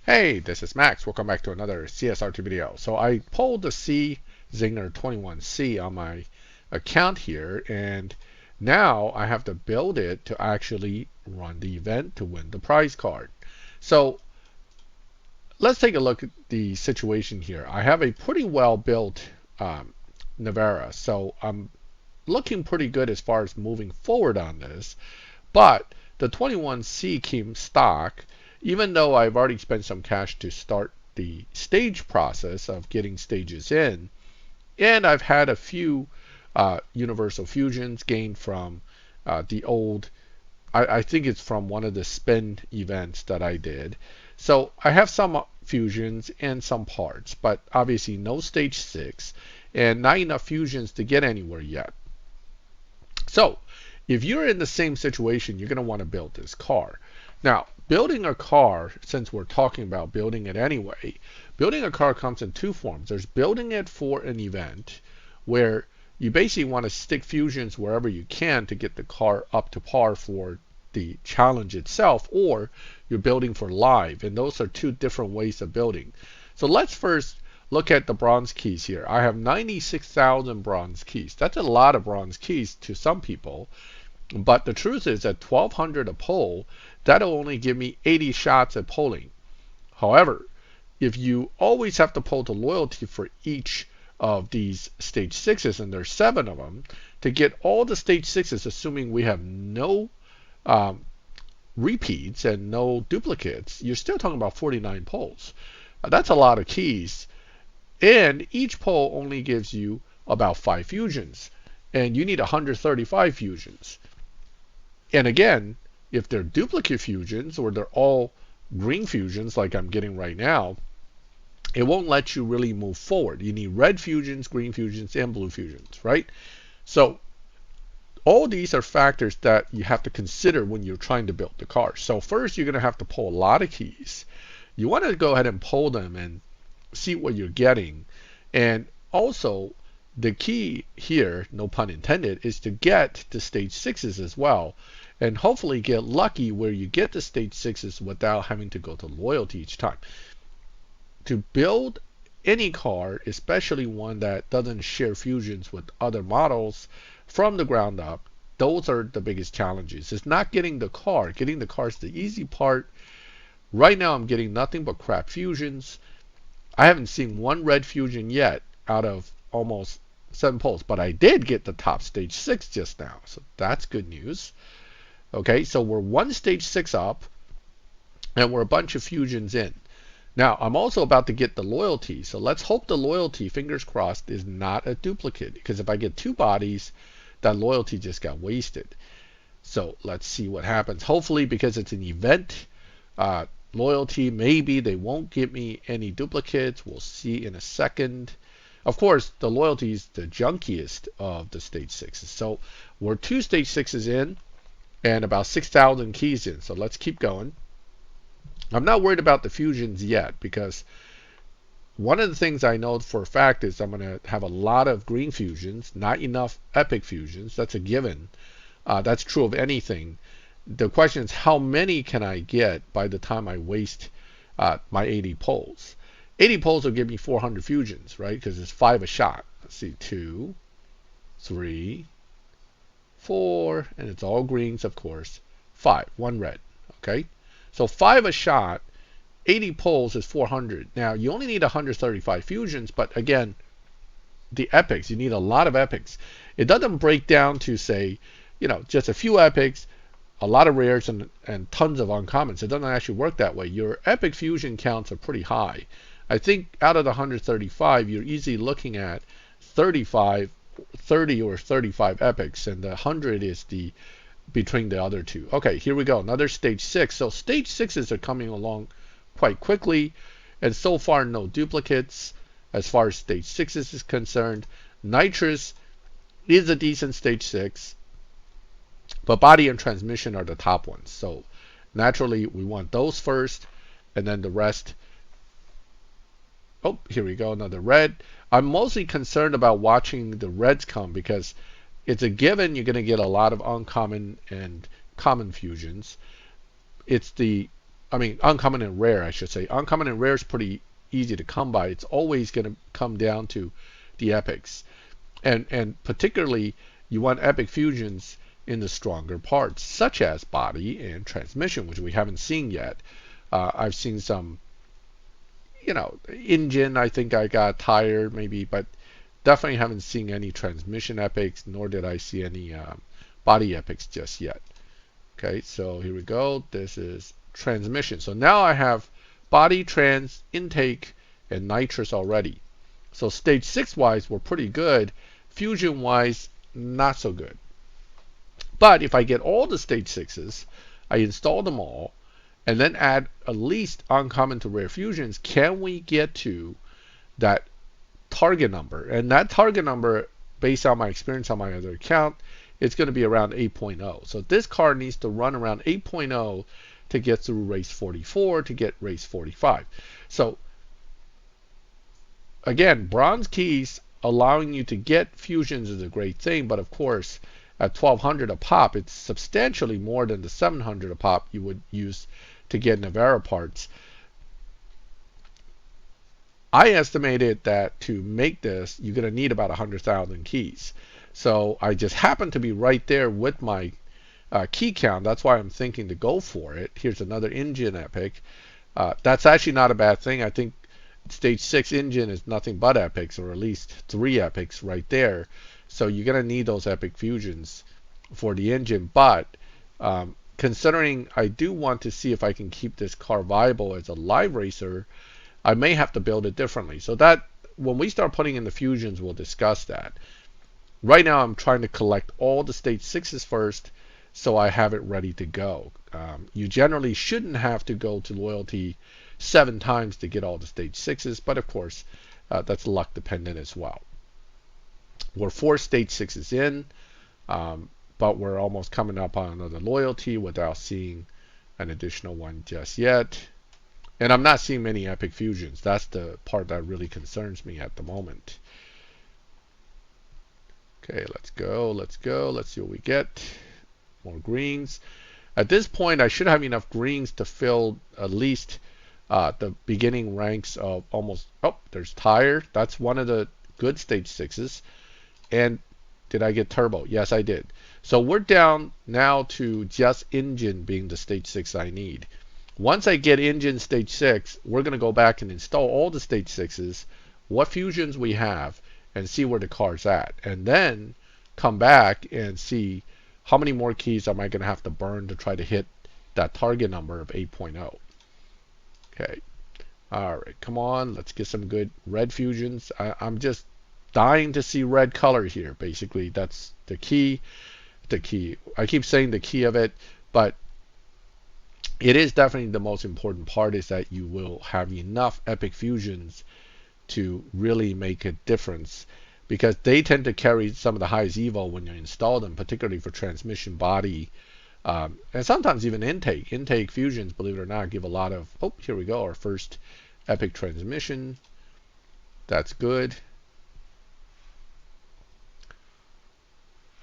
Hey, this is Max. Welcome back to another CSR2 video. So I pulled the Czinger 21C on my account here, and now I have to build it to actually run the event to win the prize card. So let's take a look at the situation here. I have a pretty well built Navara, so I'm looking pretty good as far as moving forward on this, but the 21C came stock, even though I've already spent some cash to start the stage process of getting stages in, and I've had a few universal fusions gained from the old, I think it's from one of the spin events that I did. So I have some fusions and some parts, but obviously no stage 6 and not enough fusions to get anywhere yet. So if you're in the same situation, you're going to want to build this car. Now, building a car, since we're talking about building it anyway, building a car comes in two forms. There's building it for an event where you basically want to stick fusions wherever you can to get the car up to par for the challenge itself, or you're building for live, and those are two different ways of building. So let's first look at the bronze keys here. I have 96,000 bronze keys. That's a lot of bronze keys to some people, but the truth is at 1,200 a poll, that'll only give me 80 shots at polling. However, if you always have to poll to loyalty for each of these stage 6s, and there's 7 of them, to get all the stage 6s, assuming we have no repeats and no duplicates, you're still talking about 49 polls. That's a lot of keys. And each poll only gives you about 5 fusions, and you need 135 fusions. And again, if they're duplicate fusions or they're all green fusions like I'm getting right now, it won't let you really move forward. You need red fusions, green fusions, and blue fusions, right? So all these are factors that you have to consider when you're trying to build the car. So first, you're going to have to pull a lot of keys. You want to go ahead and pull them and see what you're getting. And also, the key here, no pun intended, is to get to stage 6s as well, and hopefully get lucky where you get to stage 6s without having to go to loyalty each time. To build any car, especially one that doesn't share fusions with other models from the ground up, those are the biggest challenges. It's not getting the car. Getting the car is the easy part. Right now I'm getting nothing but crap fusions. I haven't seen one red fusion yet out of almost 7 polls, but I did get the top stage 6 just now, so that's good news. Okay, so we're one stage 6 up, and we're a bunch of fusions in. Now, I'm also about to get the loyalty, so let's hope the loyalty, fingers crossed, is not a duplicate, because if I get 2 bodies, that loyalty just got wasted. So let's see what happens. Hopefully, because it's an event, loyalty, maybe they won't give me any duplicates. We'll see in a second. Of course, the loyalty is the junkiest of the stage 6s. So we're 2 stage 6s in and about 6,000 keys in. So let's keep going. I'm not worried about the fusions yet, because one of the things I know for a fact is I'm going to have a lot of green fusions, not enough epic fusions. That's a given. That's true of anything. The question is, how many can I get by the time I waste my 80 polls? 80 polls will give me 400 fusions, right? Because it's 5 a shot. Let's see, 2, 3, 4, and it's all greens, of course. 5, 1 red, okay? So 5 a shot, 80 polls is 400. Now, you only need 135 fusions, but again, the epics, you need a lot of epics. It doesn't break down to, say, just a few epics, a lot of rares, and tons of uncommons. It doesn't actually work that way. Your epic fusion counts are pretty high. I think out of the 135, you're easily looking at 30 or 35 epics, and the 100 is the between the other two. Okay, here we go. Another stage 6. So stage 6s are coming along quite quickly, and so far no duplicates as far as stage 6s is concerned. Nitrous is a decent stage 6, but body and transmission are the top ones. So naturally we want those first, and then the rest. Oh, here we go, another red. I'm mostly concerned about watching the reds come, because it's a given you're going to get a lot of uncommon and common fusions. It's the I mean, uncommon and rare, I should say. Uncommon and rare is pretty easy to come by. It's always going to come down to the epics. And particularly, you want epic fusions in the stronger parts, such as body and transmission, which we haven't seen yet. I've seen some, engine, I think I got tired maybe, but definitely haven't seen any transmission epics, nor did I see any body epics just yet. Okay, so here we go. This is transmission. So now I have body, trans, intake, and nitrous already. So stage 6 wise, we're pretty good. Fusion wise, not so good. But if I get all the stage 6s, I install them all, and then add at least uncommon to rare fusions, can we get to that target number? And that target number, based on my experience on my other account, it's going to be around 8.0. So this car needs to run around 8.0 to get through race 44, to get race 45. So again, bronze keys allowing you to get fusions is a great thing, but of course at 1200 a pop, it's substantially more than the 700 a pop you would use to get Navarra parts. I estimated that to make this, you're going to need about 100,000 keys. So I just happen to be right there with my key count. That's why I'm thinking to go for it. Here's another engine epic. That's actually not a bad thing. I think stage 6 engine is nothing but epics, or at least 3 epics right there. So you're going to need those epic fusions for the engine. But considering I do want to see if I can keep this car viable as a live racer, I may have to build it differently. So that when we start putting in the fusions, we'll discuss that. Right now I'm trying to collect all the stage 6s first, so I have it ready to go. You generally shouldn't have to go to loyalty 7 times to get all the stage 6s, but of course that's luck dependent as well. We're 4 stage 6s in, but we're almost coming up on another loyalty without seeing an additional one just yet. And I'm not seeing many epic fusions. That's the part that really concerns me at the moment. Okay, let's go. Let's see what we get. More greens. At this point, I should have enough greens to fill at least the beginning ranks of almost... Oh, there's tire. That's one of the good stage 6s. And did I get turbo? Yes, I did. So we're down now to just engine being the stage 6 I need. Once I get engine stage 6, we're going to go back and install all the stage 6s, what fusions we have, and see where the car's at. And then come back and see how many more keys am I going to have to burn to try to hit that target number of 8.0. Okay. All right. Come on. Let's get some good red fusions. I'm just dying to see red color here. Basically, that's the key. The key. I keep saying the key of it, but it is definitely the most important part, is that you will have enough epic fusions to really make a difference, because they tend to carry some of the highest evo when you install them, particularly for transmission, body, and sometimes even intake. Intake fusions, believe it or not, give a lot of... Oh, here we go, our first epic transmission. That's good.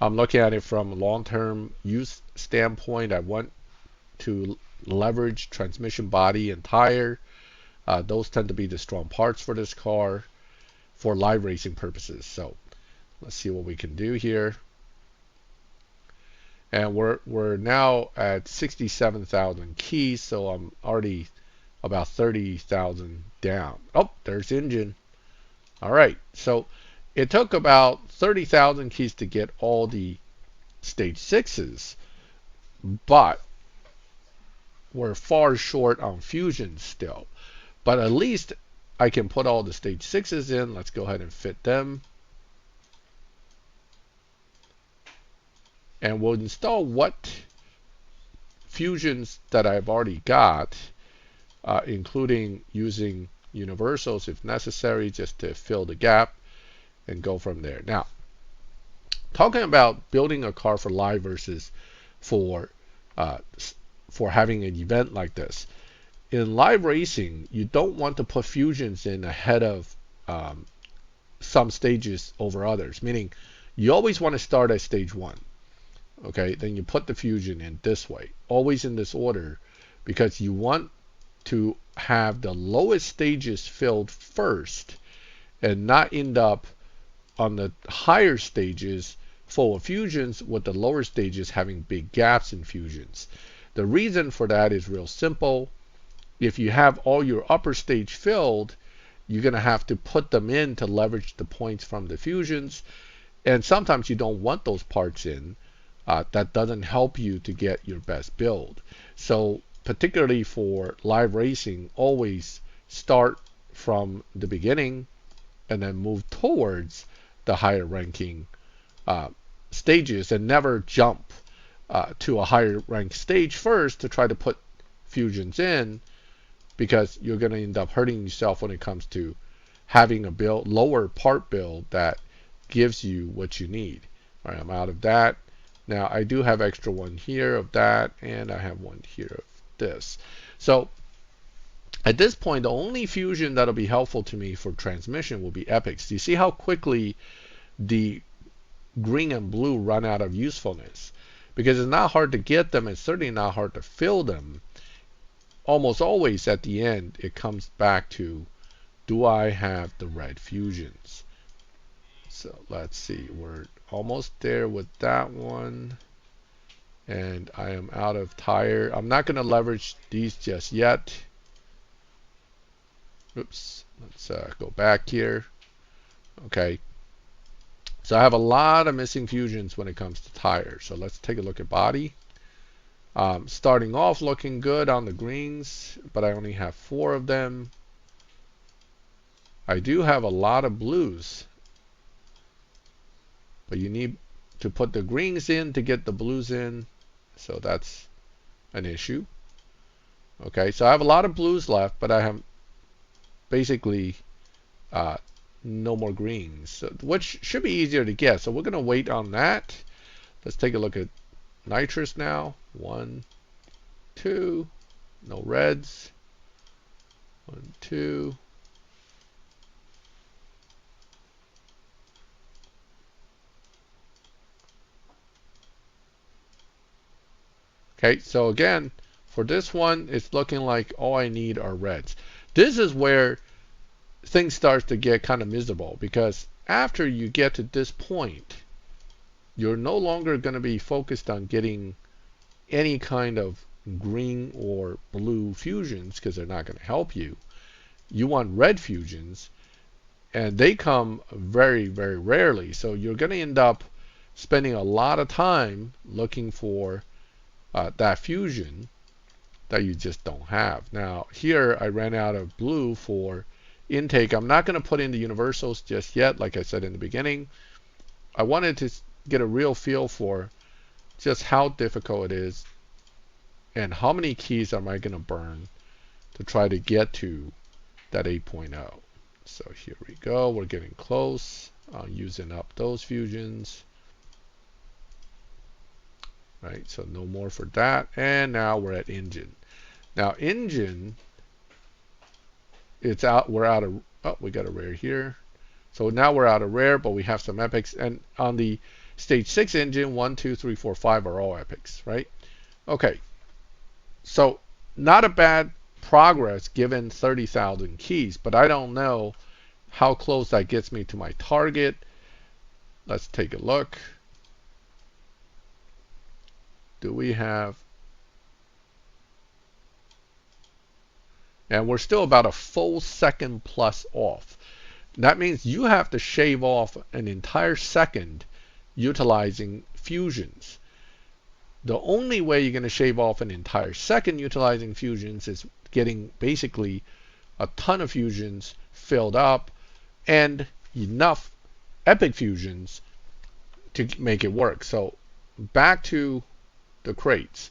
I'm looking at it from a long-term use standpoint. I want to leverage transmission, body, and tire. Those tend to be the strong parts for this car for live racing purposes. So let's see what we can do here. And we're now at 67,000 keys, so I'm already about 30,000 down. Oh, there's engine. All right, so it took about 30,000 keys to get all the stage 6s, but we're far short on fusion still. But at least I can put all the stage 6s in. Let's go ahead and fit them. And we'll install what fusions that I've already got, including using universals if necessary, just to fill the gap, and go from there. Now, talking about building a car for live versus for having an event like this. In live racing, you don't want to put fusions in ahead of some stages over others, meaning you always want to start at stage 1. Okay, then you put the fusion in this way, always in this order, because you want to have the lowest stages filled first and not end up on the higher stages full of fusions with the lower stages having big gaps in fusions. The reason for that is real simple. If you have all your upper stage filled, you're going to have to put them in to leverage the points from the fusions. And sometimes you don't want those parts in. That doesn't help you to get your best build. So particularly for live racing, always start from the beginning and then move towards the higher ranking stages, and never jump to a higher ranked stage first to try to put fusions in, because you're going to end up hurting yourself when it comes to having a build, lower part build that gives you what you need. All right, I'm out of that. Now I do have extra one here of that, and I have one here of this. So at this point, the only fusion that'll be helpful to me for transmission will be epics. Do you see how quickly the green and blue run out of usefulness? Because it's not hard to get them, it's certainly not hard to fill them. Almost always at the end, it comes back to, do I have the red fusions? So let's see, we're almost there with that one. And I am out of tire. I'm not going to leverage these just yet. Oops, let's go back here. Okay. So I have a lot of missing fusions when it comes to tires. So let's take a look at body. Starting off looking good on the greens, but I only have 4 of them. I do have a lot of blues, but you need to put the greens in to get the blues in. So that's an issue. Okay, so I have a lot of blues left, but I have basically no more greens, so, which should be easier to get. So we're going to wait on that. Let's take a look at nitrous now. 1, 2, no reds. 1, 2. Okay, so again, for this one, it's looking like all I need are reds. This is where things start to get kind of miserable, because after you get to this point, you're no longer going to be focused on getting any kind of green or blue fusions, because they're not going to help you. You want red fusions, and they come very, very rarely. So you're going to end up spending a lot of time looking for that fusion that you just don't have. Now here I ran out of blue for intake. I'm not going to put in the universals just yet, like I said in the beginning. I wanted to get a real feel for just how difficult it is and how many keys am I going to burn to try to get to that 8.0. So here we go, we're getting close on using up those fusions. Right, so no more for that. And now we're at engine. Now engine, it's out, we're out of, oh, we got a rare here. So now we're out of rare, but we have some epics. And on the stage 6 engine, 1, 2, 3, 4, 5 are all epics, right? Okay, so not a bad progress given 30,000 keys, but I don't know how close that gets me to my target. Let's take a look. Do we have, and we're still about a full second plus off. That means you have to shave off an entire second utilizing fusions. The only way you're going to shave off an entire second utilizing fusions is getting basically a ton of fusions filled up and enough epic fusions to make it work. So back to the crates.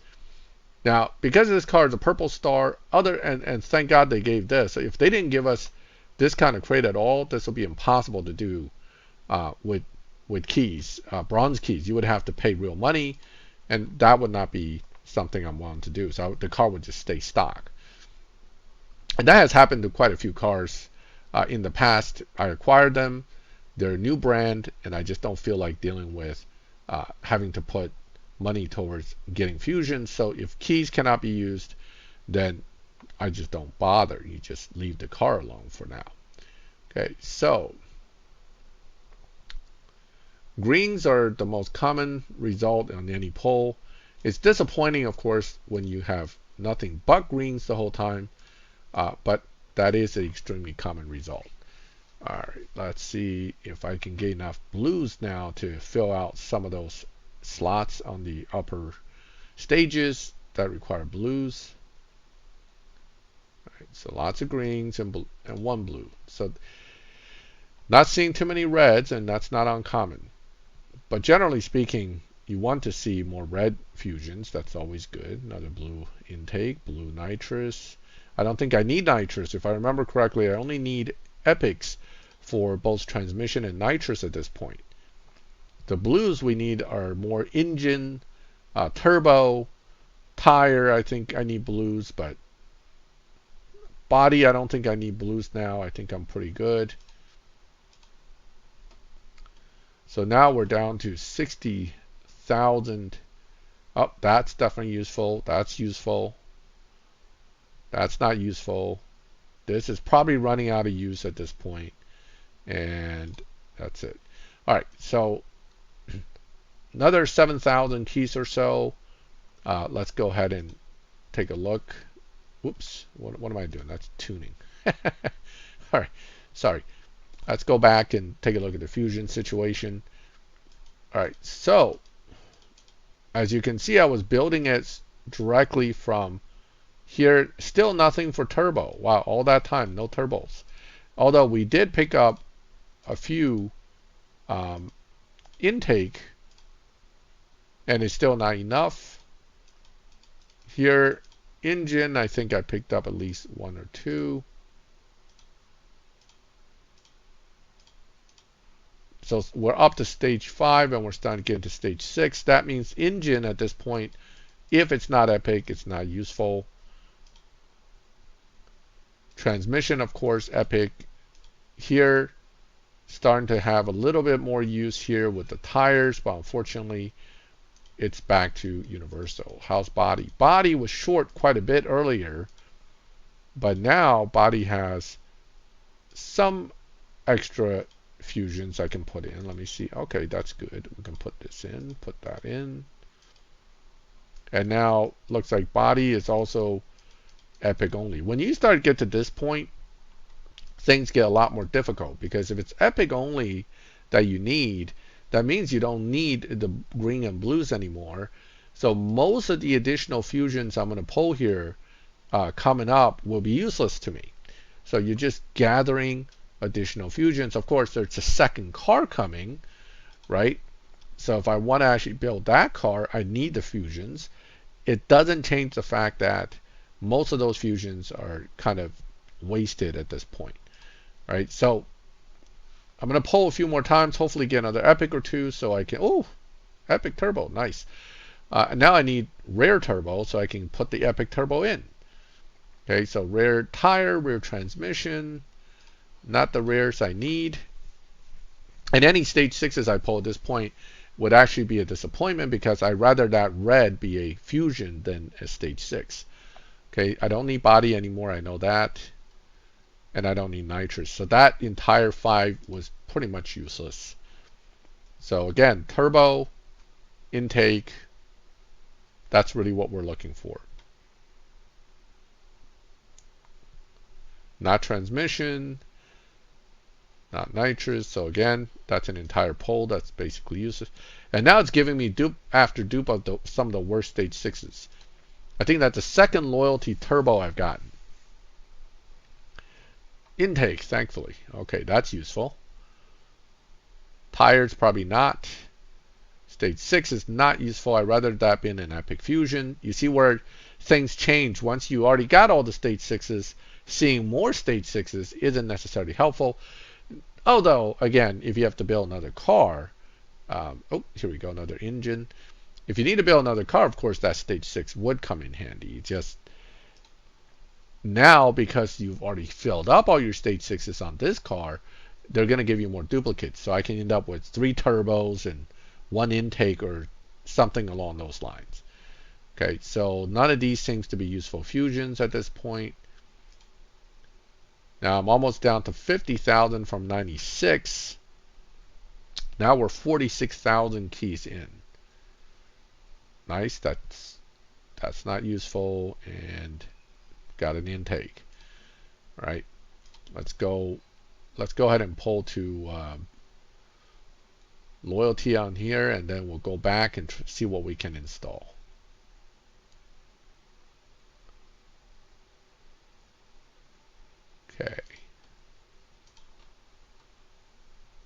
Now, because this card is a purple star, and thank God they gave this. If they didn't give us this kind of crate at all, this will be impossible to do with keys, bronze keys. You would have to pay real money, and that would not be something I'm willing to do. So the car would just stay stock. And that has happened to quite a few cars in the past. I acquired them. They're a new brand, and I just don't feel like dealing with having to put money towards getting fusions. So if keys cannot be used, then I just don't bother. You just leave the car alone for now. Okay, so greens are the most common result on any poll. It's disappointing, of course, when you have nothing but greens the whole time, but that is an extremely common result. All right, let's see if I can get enough blues now to fill out some of those slots on the upper stages that require blues. All right, so lots of greens and one blue. So not seeing too many reds, and that's not uncommon. But generally speaking, you want to see more red fusions. That's always good. Another blue intake, blue nitrous. I don't think I need nitrous. If I remember correctly, I only need epics for both transmission and nitrous at this point. The blues we need are more engine, turbo, tire. I think I need blues, but body, I don't think I need blues now. I think I'm pretty good. So now we're down to 60,000. Oh, that's definitely useful. That's useful. That's not useful. This is probably running out of use at this point. And that's it. All right, so another 7,000 keys or so. Let's go ahead and take a look. Whoops, what am I doing? That's tuning. All right, sorry. Let's go back and take a look at the fusion situation. All right, so as you can see, I was building it directly from here. Still nothing for turbo. Wow, all that time, no turbos. Although we did pick up a few intake, and it's still not enough. Here, engine, I think I picked up at least one or two. So we're up to stage 5 and we're starting to get into stage 6. That means engine at this point, if it's not epic, it's not useful. Transmission, of course, epic. Here, starting to have a little bit more use here with the tires, but unfortunately, it's back to universal. How's body? Body was short quite a bit earlier, but now body has some extra fusions I can put in. Let me see. Okay, that's good. We can put this in, put that in. And now looks like body is also epic only. When you start to get to this point, things get a lot more difficult, because if it's epic only that you need, that means you don't need the green and blues anymore. So most of the additional fusions I'm going to pull here coming up will be useless to me. So you're just gathering additional fusions. Of course, there's a second car coming, right? So if I want to actually build that car, I need the fusions. It doesn't change the fact that most of those fusions are kind of wasted at this point, right? So I'm going to pull a few more times, hopefully get another epic or two so I can, oh, epic turbo, nice. Now I need rare turbo so I can put the epic turbo in. Okay, so rare tire, rare transmission, not the rares I need. And any stage 6s I pull at this point would actually be a disappointment, because I'd rather that red be a fusion than a stage 6. Okay, I don't need body anymore, I know that. And I don't need nitrous. So that entire 5 was pretty much useless. So again, turbo, intake, that's really what we're looking for. Not transmission, not nitrous. So again, that's an entire pole that's basically useless. And now it's giving me dupe after dupe of some of the worst stage 6s. I think that's the second loyalty turbo I've gotten. Intake, thankfully. Okay, that's useful. Tires, probably not. Stage 6 is not useful. I'd rather that be in an epic fusion. You see where things change. Once you already got all the stage 6s, seeing more stage 6s isn't necessarily helpful. Although, again, if you have to build another car, oh, here we go, another engine. If you need to build another car, of course, that stage 6 would come in handy. Just now, because you've already filled up all your stage 6s on this car, they're going to give you more duplicates. So I can end up with 3 turbos and 1 intake or something along those lines. Okay, so none of these seems to be useful fusions at this point. Now I'm almost down to 50,000 from 96. Now we're 46,000 keys in. Nice. That's not useful, and got an intake. All right. Let's go ahead and pull to loyalty on here, and then we'll go back and see what we can install. Okay.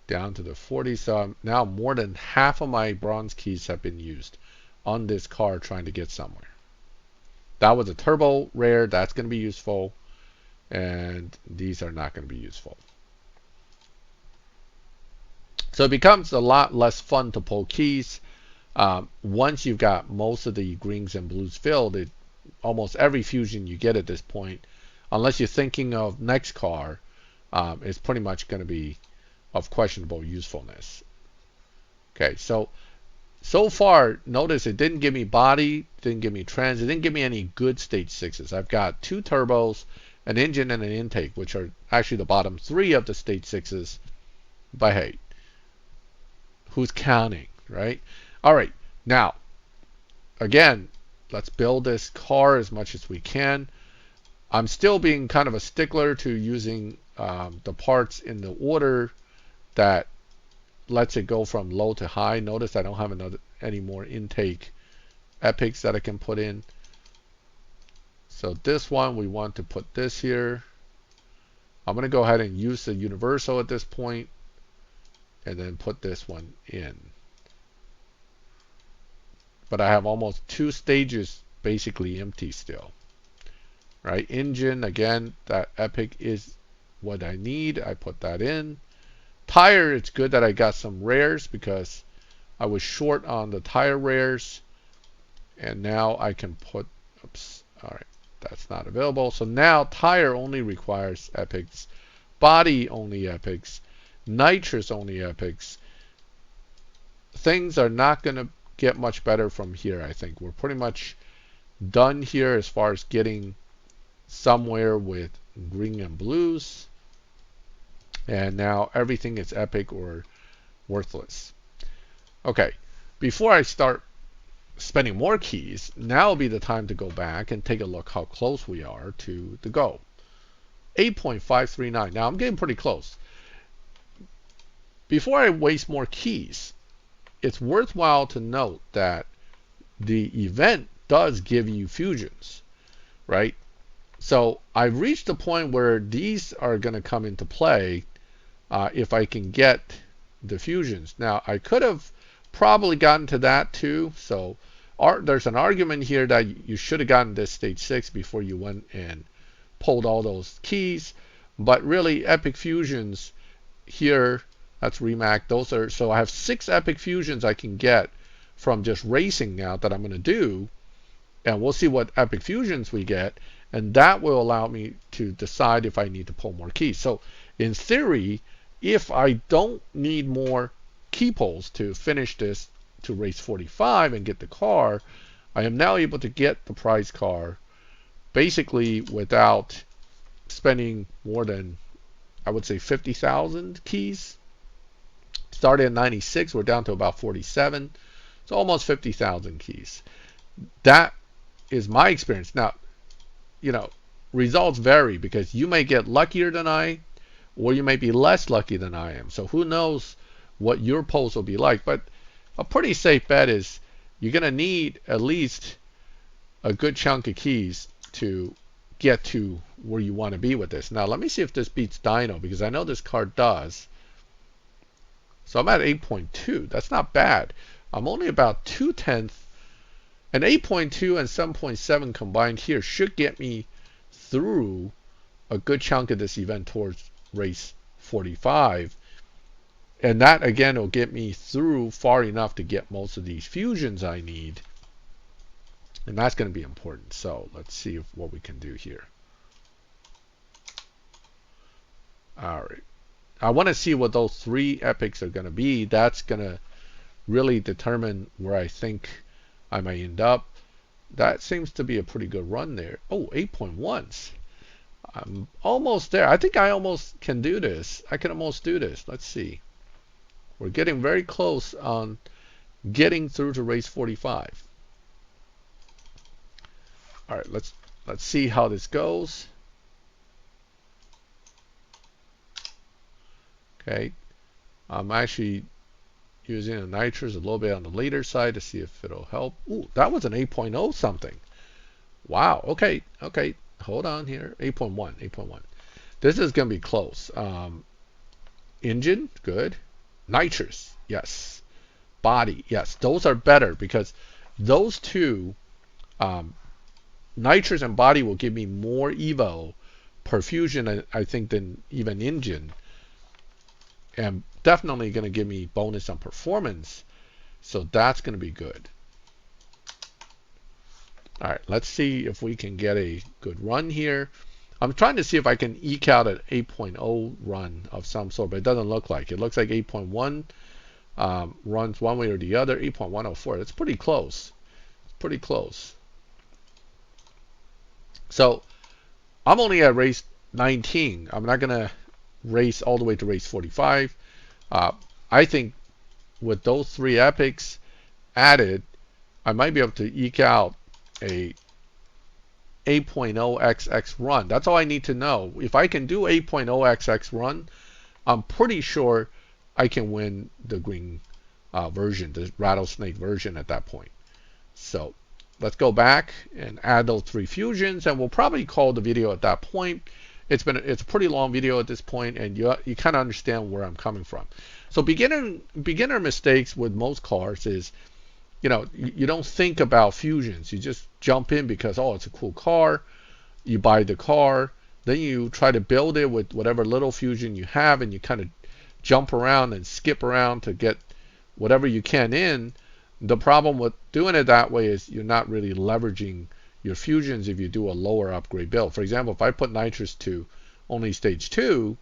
Down to the 40. So now more than half of my bronze keys have been used on this car trying to get somewhere. That was a turbo rare. That's going to be useful. And these are not going to be useful. So it becomes a lot less fun to pull keys. Once you've got most of the greens and blues filled, almost every fusion you get at this point, unless you're thinking of next car, is pretty much going to be of questionable usefulness. Okay, so far, notice it didn't give me body, didn't give me trans, it didn't give me any good stage 6s. I've got 2 turbos, an engine, and an intake, which are actually the bottom 3 of the stage 6s. But hey, who's counting, right? All right, now, again, let's build this car as much as we can. I'm still being kind of a stickler to using the parts in the order that lets it go from low to high. Notice I don't have any more intake epics that I can put in. So this one, we want to put this here. I'm going to go ahead and use the universal at this point, and then put this one in. But I have almost 2 stages basically empty still. Right? Engine, again, that epic is what I need. I put that in. Tire, it's good that I got some rares because I was short on the tire rares. And now I can put, oops, all right, that's not available. So now tire only requires epics. Body only epics. Nitrous only epics. Things are not going to get much better from here, I think. We're pretty much done here as far as getting somewhere with green and blues. And now everything is epic or worthless. Okay, before I start spending more keys, now will be the time to go back and take a look how close we are to the goal. 8.539. Now I'm getting pretty close. Before I waste more keys, it's worthwhile to note that the event does give you fusions, right? So I've reached a point where these are going to come into play if I can get the fusions. Now, I could have probably gotten to that too. So there's an argument here that you should have gotten this stage 6 before you went and pulled all those keys. But really, epic fusions here, that's Remac. Those are, so I have 6 epic fusions I can get from just racing now that I'm going to do. And we'll see what epic fusions we get. And that will allow me to decide if I need to pull more keys. So in theory, if I don't need more key pulls to finish this to race 45 and get the car, I am now able to get the prize car basically without spending more than, I would say, 50,000 keys. Started at 96, we're down to about 47. So almost 50,000 keys. That is my experience. Now, you know, results vary because you may get luckier than I, or you may be less lucky than I am. So who knows what your pulls will be like. But a pretty safe bet is you're going to need at least a good chunk of keys to get to where you want to be with this. Now, let me see if this beats Dino, because I know this card does. So I'm at 8.2. That's not bad. I'm only about 2/10. And 8.2 and 7.7 combined here should get me through a good chunk of this event towards race 45. And that, again, will get me through far enough to get most of these fusions I need. And that's going to be important. So let's see what we can do here. All right. I want to see what those 3 epics are going to be. That's going to really determine where I think I may end up. That seems to be a pretty good run there. Oh, 8.1s. I'm almost there. I think I almost can do this. I can almost do this. Let's see. We're getting very close on getting through to race 45. All right, let's see how this goes. Okay, I'm actually using a nitrous a little bit on the later side to see if it'll help. Ooh, that was an 8.0 something. Wow. Okay. Okay. Hold on here. 8.1. 8.1. This is going to be close. Engine, good. Nitrous, yes. Body, yes. Those are better because those two, nitrous and body, will give me more evo per fusion, I think, than even engine. And definitely going to give me bonus on performance. So that's going to be good. All right, let's see if we can get a good run here. I'm trying to see if I can eke out an 8.0 run of some sort, but it doesn't look like it. It looks like 8.1 runs one way or the other. 8.104, that's pretty close. It's pretty close. So I'm only at race 19. I'm not going to race all the way to race 45. I think with those three epics added, I might be able to eke out a 8.0xx run. That's all I need to know. If I can do 8.0xx run, I'm pretty sure I can win the green version, the rattlesnake version at that point. So let's go back and add those three fusions, and we'll probably call the video at that point. It's a pretty long video at this point, and you kind of understand where I'm coming from. So beginner mistakes with most cars is, you don't think about fusions. You just jump in because, oh, it's a cool car. You buy the car, then you try to build it with whatever little fusion you have, and you kind of jump around and skip around to get whatever you can in. The problem with doing it that way is you're not really leveraging your fusions if you do a lower upgrade build. For example, if I put nitrous to only stage 2,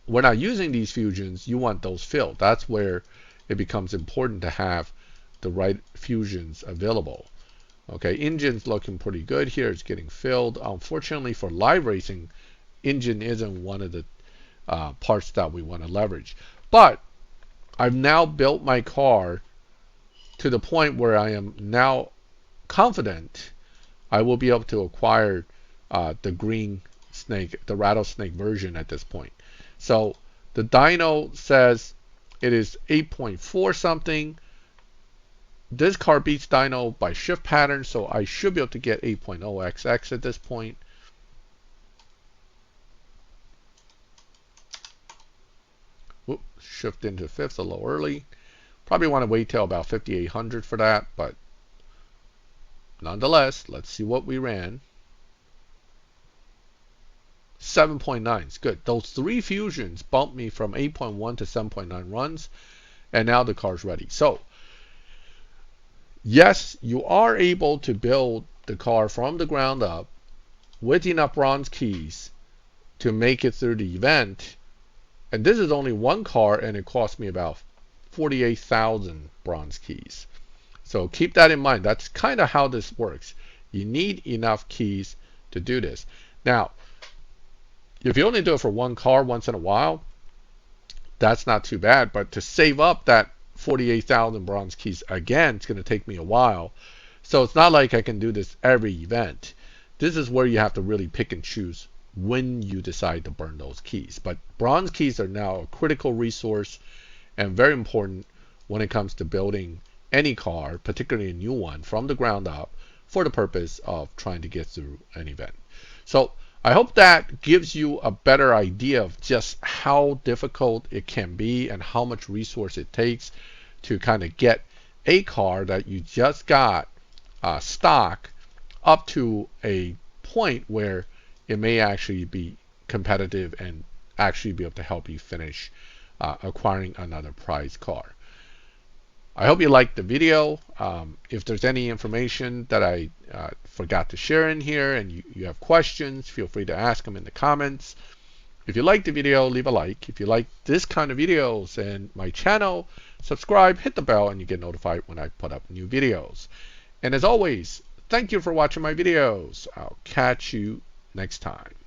we're not using these fusions. You want those filled. That's where it becomes important to have the right fusions available. Okay, engine's looking pretty good here. It's getting filled. Unfortunately for live racing, engine isn't one of the parts that we want to leverage. But I've now built my car to the point where I am now confident I will be able to acquire the green snake, the rattlesnake version at this point. So the dyno says it is 8.4 something. This car beats dyno by shift pattern, so I should be able to get 8.0xx at this point. Whoop, shift into fifth a little early. Probably want to wait till about 5800 for that, but nonetheless, let's see what we ran. 7.9 is good. Those three fusions bumped me from 8.1 to 7.9 runs, and now the car's ready. So yes, you are able to build the car from the ground up with enough bronze keys to make it through the event. And this is only one car, and it cost me about 48,000 bronze keys. So keep that in mind. That's kind of how this works. You need enough keys to do this. Now, if you only do it for one car once in a while, that's not too bad. But to save up that 48,000 bronze keys again, it's going to take me a while. So it's not like I can do this every event. This is where you have to really pick and choose when you decide to burn those keys. But bronze keys are now a critical resource and very important when it comes to building any car, particularly a new one, from the ground up for the purpose of trying to get through an event. So I hope that gives you a better idea of just how difficult it can be and how much resource it takes to kind of get a car that you just got stock up to a point where it may actually be competitive and actually be able to help you finish acquiring another prize car. I hope you liked the video. If there's any information that I forgot to share in here and you have questions, feel free to ask them in the comments. If you liked the video, leave a like. If you like this kind of videos and my channel, subscribe, hit the bell, and you get notified when I put up new videos. And as always, thank you for watching my videos. I'll catch you next time.